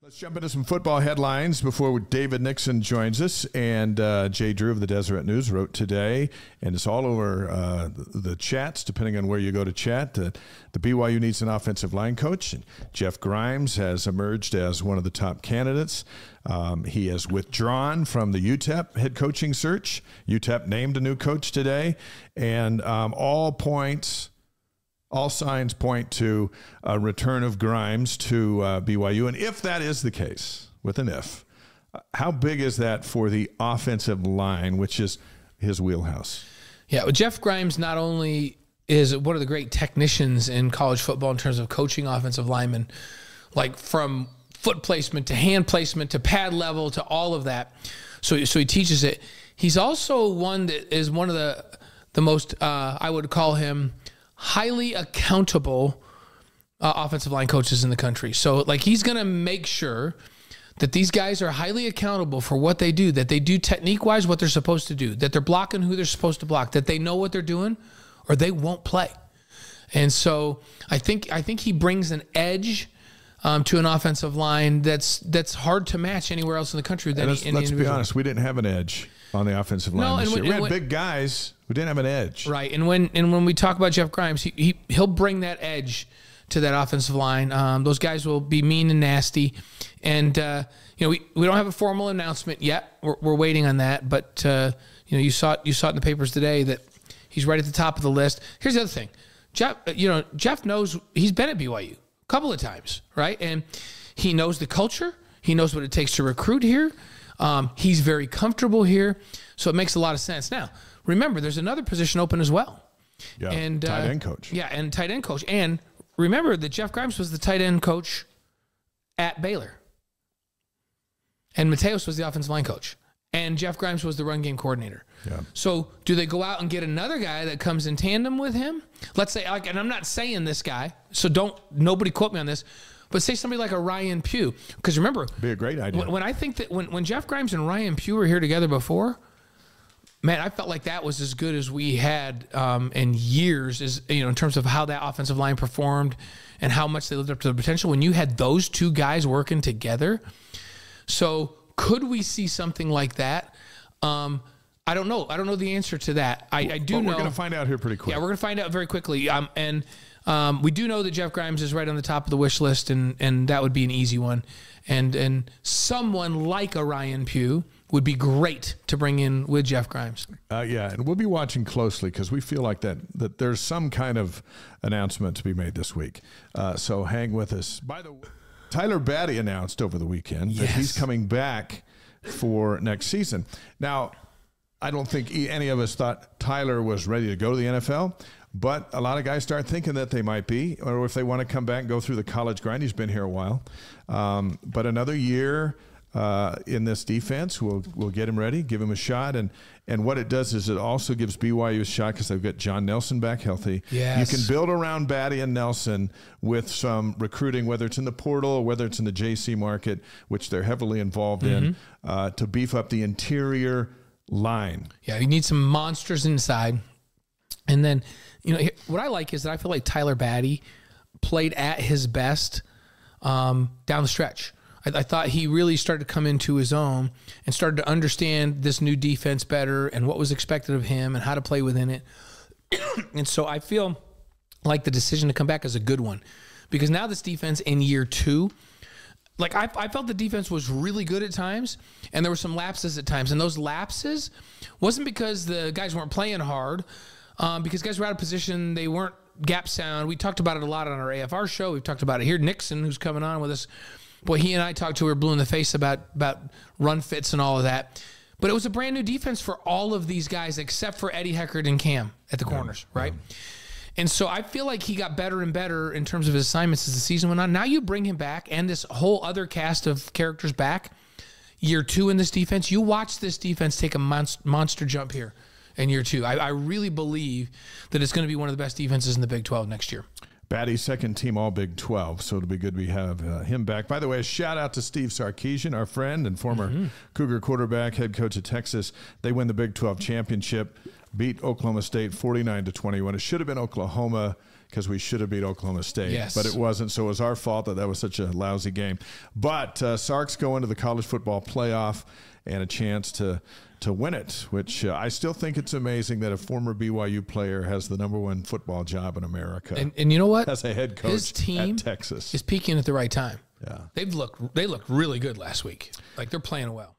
Let's jump into some football headlines before David Nixon joins us. And Jay Drew of the Deseret News wrote today, and it's all over the chats, depending on where you go to chat. The BYU needs an offensive line coach. And Jeff Grimes has emerged as one of the top candidates. He has withdrawn from the UTEP head coaching search. UTEP named a new coach today. And all signs point to a return of Grimes to BYU. And if that is the case, with an if, how big is that for the offensive line, which is his wheelhouse? Yeah, well, Jeff Grimes not only is one of the great technicians in college football in terms of coaching offensive linemen, like from foot placement to hand placement to pad level to all of that. So he teaches it. He's also one that is one of the most, I would call him, highly accountable offensive line coaches in the country. So, like, he's going to make sure that these guys are highly accountable for what they do, that they do technique-wise what they're supposed to do, that they're blocking who they're supposed to block, that they know what they're doing, or they won't play. And so I think he brings an edge to an offensive line that's hard to match anywhere else in the country. Let's be honest, we didn't have an edge on the offensive line this year. We had big guys. We didn't have an edge. Right. And when we talk about Jeff Grimes, he'll bring that edge to that offensive line. Those guys will be mean and nasty. And, we don't have a formal announcement yet. We're waiting on that. But, you saw it in the papers today that he's right at the top of the list. Here's the other thing. Jeff knows he's been at BYU a couple of times, right? And he knows the culture. He knows what it takes to recruit here. He's very comfortable here. So it makes a lot of sense. Now, remember, there's another position open as well. Yeah, and tight end coach. Yeah, and tight end coach. And remember that Jeff Grimes was the tight end coach at Baylor. And Mateos was the offensive line coach. And Jeff Grimes was the run game coordinator. Yeah. So do they go out and get another guy that comes in tandem with him? Let's say, and I'm not saying this guy, so nobody quote me on this, but say somebody like a Ryan Pugh. Because remember, be a great idea. When I think that when Jeff Grimes and Ryan Pugh were here together before, man, I felt like that was as good as we had in years, in terms of how that offensive line performed and how much they lived up to the potential. When you had those two guys working together, so could we see something like that? I don't know. I don't know the answer to that. I do know. We're going to find out here pretty quick. Yeah, we're going to find out very quickly. We do know that Jeff Grimes is right on the top of the wish list, and that would be an easy one. And someone like a Ryan Pugh would be great to bring in with Jeff Grimes. Yeah, and we'll be watching closely because we feel like that there's some kind of announcement to be made this week. So hang with us. By the way, Tyler Batty announced over the weekend that he's coming back for next season. Now, I don't think any of us thought Tyler was ready to go to the NFL, but a lot of guys start thinking that they might be, or if they want to come back and go through the college grind. He's been here a while. But another year in this defense, we'll get him ready, give him a shot. And what it does is it also gives BYU a shot because they've got John Nelson back healthy. Yes. You can build around Batty and Nelson with some recruiting, whether it's in the portal or whether it's in the JC market, which they're heavily involved in, to beef up the interior line. Yeah, you need some monsters inside. And then, what I like is that I feel like Tyler Batty played at his best down the stretch. I thought he really started to come into his own and started to understand this new defense better and what was expected of him and how to play within it. And so I feel like the decision to come back is a good one because now this defense in year two, like I felt the defense was really good at times and there were some lapses at times. And those lapses wasn't because the guys weren't playing hard, because guys were out of position. They weren't gap sound. We talked about it a lot on our AFR show. We've talked about it here. Nixon, who's coming on with us, boy, he and I talked to her blue in the face about run fits and all of that. But it was a brand new defense for all of these guys except for Eddie Heckard and Cam at the corners, right? And so I feel like he got better and better in terms of his assignments as the season went on. Now you bring him back and this whole other cast of characters back, year two in this defense. You watch this defense take a monster jump here in year two. I really believe that it's going to be one of the best defenses in the Big 12 next year. Batty's second team all Big 12, so it'll be good we have him back. By the way, a shout out to Steve Sarkisian, our friend and former Cougar quarterback, head coach of Texas. They win the Big 12 championship, beat Oklahoma State 49-21. It should have been Oklahoma because we should have beat Oklahoma State. Yes. But it wasn't, so it was our fault that was such a lousy game. But Sarks go into the college football playoff and a chance to win it, which I still think it's amazing that a former BYU player has the #1 football job in America. And you know what? As a head coach his team at Texas. is peaking at the right time. Yeah. They looked really good last week. Like, they're playing well.